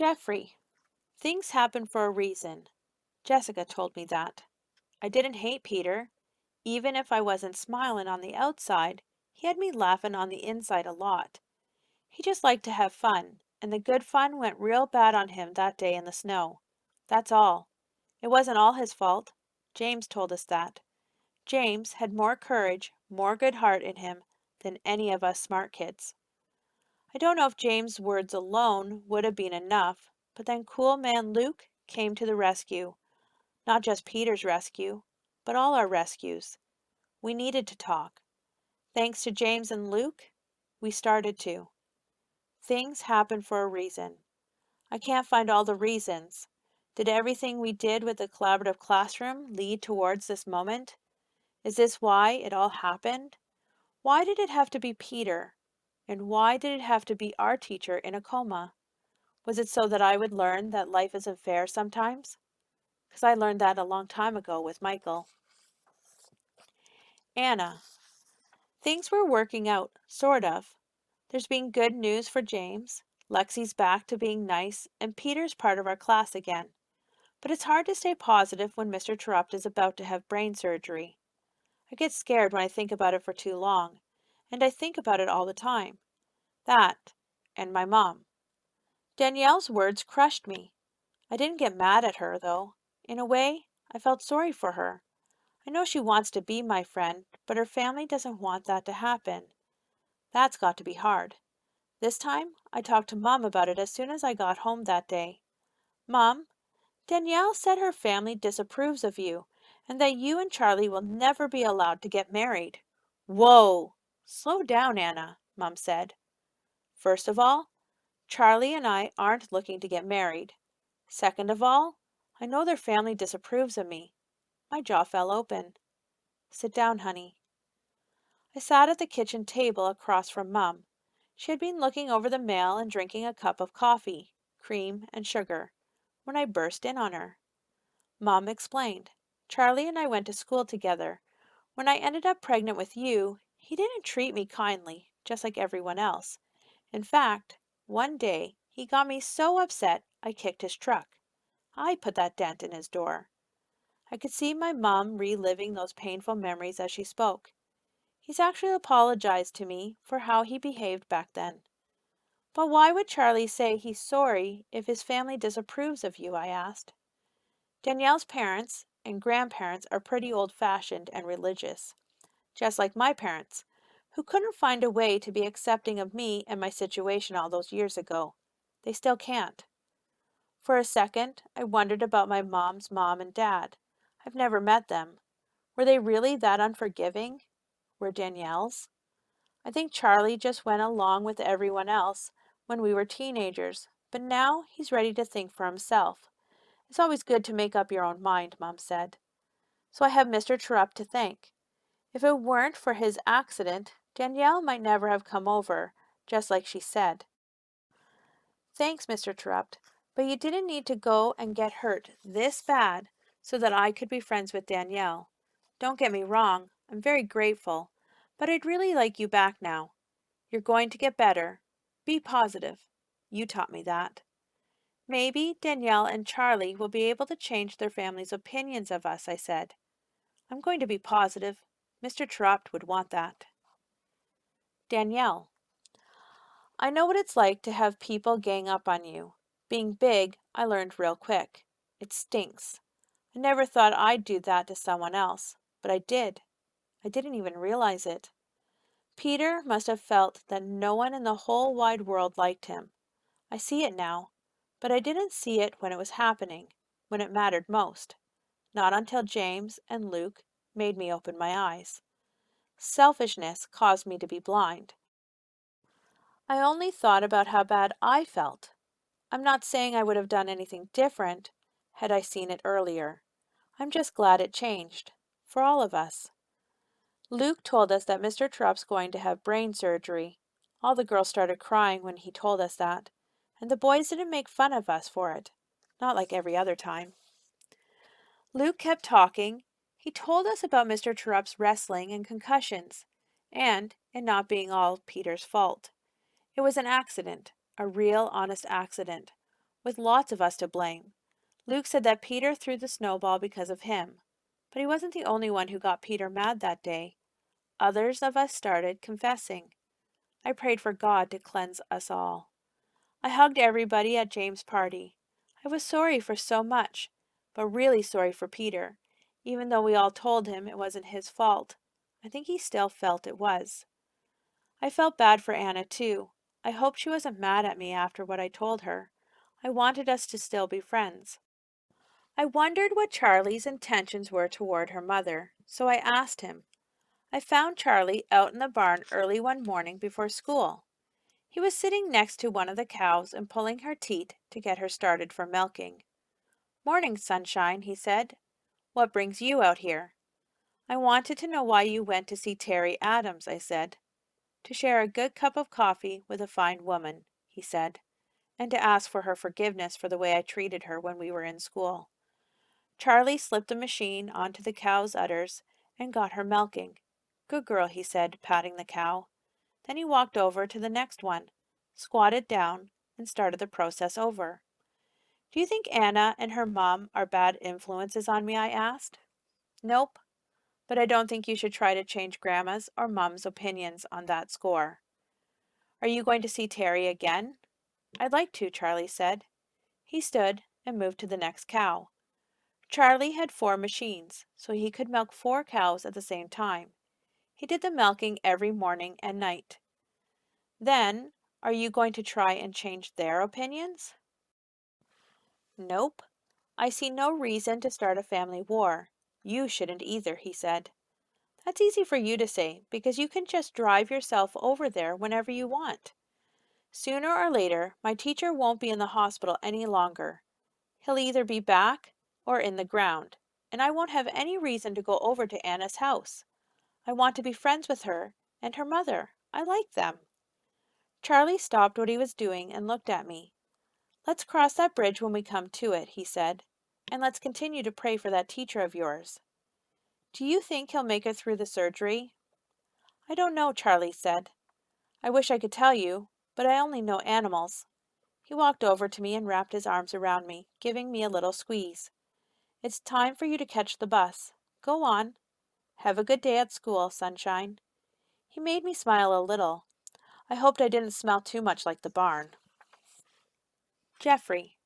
Jeffrey, things happen for a reason. Jessica told me that. I didn't hate Peter. Even if I wasn't smiling on the outside, he had me laughing on the inside a lot. He just liked to have fun, and the good fun went real bad on him that day in the snow. That's all. It wasn't all his fault. James told us that. James had more courage, more good heart in him than any of us smart kids. I don't know if James' words alone would have been enough, but then cool man Luke came to the rescue. Not just Peter's rescue, but all our rescues. We needed to talk. Thanks to James and Luke, we started to. Things happen for a reason. I can't find all the reasons. Did everything we did with the collaborative classroom lead towards this moment? Is this why it all happened? Why did it have to be Peter? And why did it have to be our teacher in a coma? Was it so that I would learn that life isn't fair sometimes? Because I learned that a long time ago with Michael. Anna. Things were working out, sort of. There's been good news for James. Lexi's back to being nice, and Peter's part of our class again. But it's hard to stay positive when Mr. Terupt is about to have brain surgery. I get scared when I think about it for too long, and I think about it all the time. That, and my mom. Danielle's words crushed me. I didn't get mad at her, though. In a way, I felt sorry for her. I know she wants to be my friend, but her family doesn't want that to happen. That's got to be hard. This time, I talked to Mom about it as soon as I got home that day. Mom, Danielle said her family disapproves of you, and that you and Charlie will never be allowed to get married. Whoa! Slow down, Anna, Mom said. First of all, Charlie and I aren't looking to get married. Second of all, I know their family disapproves of me. My jaw fell open. Sit down, honey. I sat at the kitchen table across from Mum. She had been looking over the mail and drinking a cup of coffee, cream and sugar, when I burst in on her. Mom explained. Charlie and I went to school together. When I ended up pregnant with you, he didn't treat me kindly, just like everyone else. In fact, one day he got me so upset I kicked his truck. I put that dent in his door. I could see my mom reliving those painful memories as she spoke. He's actually apologized to me for how he behaved back then. But why would Charlie say he's sorry if his family disapproves of you? I asked. Danielle's parents and grandparents are pretty old-fashioned and religious, just like my parents, who couldn't find a way to be accepting of me and my situation all those years ago. They still can't. For a second, I wondered about my mom's mom and dad. I've never met them. Were they really that unforgiving? Were Danielle's? I think Charlie just went along with everyone else when we were teenagers, but now he's ready to think for himself. It's always good to make up your own mind, Mom said. So I have Mr. Terupt to thank. If it weren't for his accident, Danielle might never have come over, just like she said. Thanks, Mr. Terupt, but you didn't need to go and get hurt this bad so that I could be friends with Danielle. Don't get me wrong, I'm very grateful, but I'd really like you back now. You're going to get better. Be positive. You taught me that. Maybe Danielle and Charlie will be able to change their family's opinions of us, I said. I'm going to be positive. Mr. Terupt would want that. Danielle. I know what it's like to have people gang up on you. Being big, I learned real quick. It stinks. I never thought I'd do that to someone else, but I did. I didn't even realize it. Peter must have felt that no one in the whole wide world liked him. I see it now, but I didn't see it when it was happening, when it mattered most. Not until James and Luke made me open my eyes. Selfishness caused me to be blind. I only thought about how bad I felt. I'm not saying I would have done anything different had I seen it earlier. I'm just glad it changed, for all of us. Luke told us that Mr. Terupt's going to have brain surgery. All the girls started crying when he told us that, and the boys didn't make fun of us for it, not like every other time. Luke kept talking. He told us about Mr. Terupt's wrestling and concussions, and it not being all Peter's fault. It was an accident, a real honest accident, with lots of us to blame. Luke said that Peter threw the snowball because of him. But he wasn't the only one who got Peter mad that day. Others of us started confessing. I prayed for God to cleanse us all. I hugged everybody at James' party. I was sorry for so much, but really sorry for Peter, even though we all told him it wasn't his fault. I think he still felt it was. I felt bad for Anna, too. I hoped she wasn't mad at me after what I told her. I wanted us to still be friends. I wondered what Charlie's intentions were toward her mother, so I asked him. I found Charlie out in the barn early one morning before school. He was sitting next to one of the cows and pulling her teat to get her started for milking. "Morning, Sunshine," he said. "What brings you out here?" "I wanted to know why you went to see Terry Adams," I said. "To share a good cup of coffee with a fine woman," he said, "and to ask for her forgiveness for the way I treated her when we were in school." Charlie slipped the machine onto the cow's udders and got her milking. "Good girl," he said, patting the cow. Then he walked over to the next one, squatted down, and started the process over. "Do you think Anna and her mom are bad influences on me?" I asked. "Nope, but I don't think you should try to change Grandma's or Mom's opinions on that score." "Are you going to see Terry again?" "I'd like to," Charlie said. He stood and moved to the next cow. Charlie had 4 machines, so he could milk 4 cows at the same time. He did the milking every morning and night. "Then, are you going to try and change their opinions?" "Nope. I see no reason to start a family war. You shouldn't either," he said. "That's easy for you to say, because you can just drive yourself over there whenever you want. Sooner or later, my teacher won't be in the hospital any longer. He'll either be back or in the ground, and I won't have any reason to go over to Anna's house. I want to be friends with her and her mother. I like them." Charlie stopped what he was doing and looked at me. "Let's cross that bridge when we come to it," he said, "and let's continue to pray for that teacher of yours." "Do you think he'll make it through the surgery?" "I don't know," Charlie said. "I wish I could tell you, but I only know animals." He walked over to me and wrapped his arms around me, giving me a little squeeze. "It's time for you to catch the bus. Go on. Have a good day at school, Sunshine." He made me smile a little. I hoped I didn't smell too much like the barn. Jeffrey.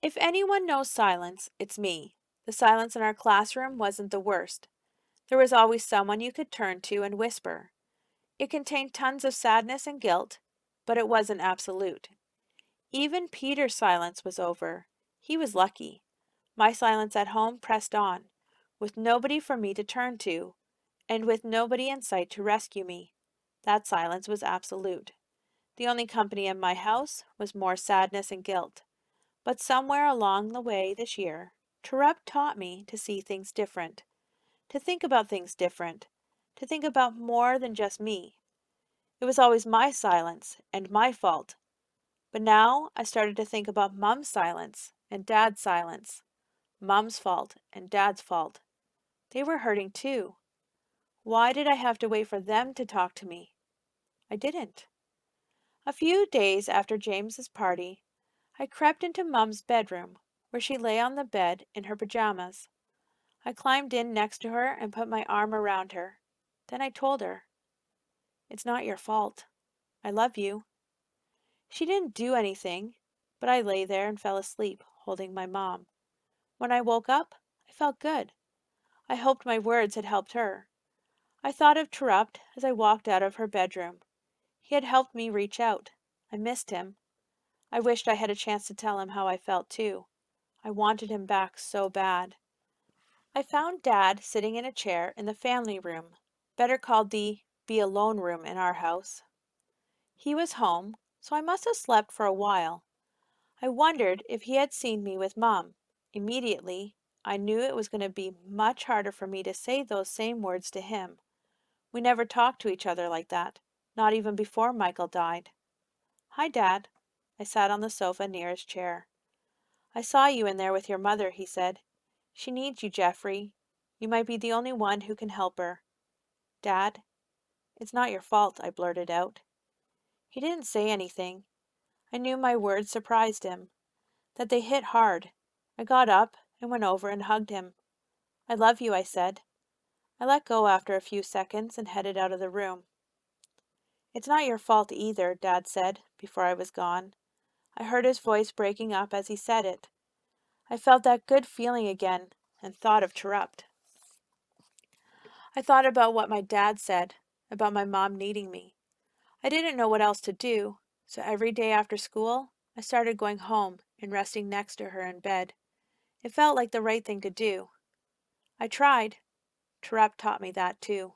If anyone knows silence, it's me. The silence in our classroom wasn't the worst. There was always someone you could turn to and whisper. It contained tons of sadness and guilt, but it wasn't absolute. Even Peter's silence was over. He was lucky. My silence at home pressed on, with nobody for me to turn to, and with nobody in sight to rescue me. That silence was absolute. The only company in my house was more sadness and guilt. But somewhere along the way this year, Terupt taught me to see things different, to think about things different, to think about more than just me. It was always my silence and my fault. But now I started to think about Mom's silence and Dad's silence. Mom's fault and Dad's fault. They were hurting too. Why did I have to wait for them to talk to me? I didn't. A few days after James's party, I crept into Mom's bedroom, where she lay on the bed in her pajamas. I climbed in next to her and put my arm around her. Then I told her, "It's not your fault. I love you." She didn't do anything, but I lay there and fell asleep, holding my mom. When I woke up, I felt good. I hoped my words had helped her. I thought of Terupt as I walked out of her bedroom. He had helped me reach out. I missed him. I wished I had a chance to tell him how I felt too. I wanted him back so bad. I found Dad sitting in a chair in the family room, better called the be alone room in our house. He was home, so I must have slept for a while. I wondered if he had seen me with Mom. Immediately, I knew it was going to be much harder for me to say those same words to him. We never talked to each other like that, not even before Michael died. "Hi, Dad." I sat on the sofa near his chair. "I saw you in there with your mother," he said. "She needs you, Jeffrey. You might be the only one who can help her." "Dad, it's not your fault," I blurted out. He didn't say anything. I knew my words surprised him. that they hit hard. I got up and went over and hugged him. I love you, I said. I let go after a few seconds and headed out of the room. It's not your fault either, Dad said before I was gone. I heard his voice breaking up as he said it. I felt that good feeling again and thought of Terupt. I thought about what my dad said, about my mom needing me. I didn't know what else to do, so every day after school, I started going home and resting next to her in bed. It felt like the right thing to do. I tried. Terupt taught me that too.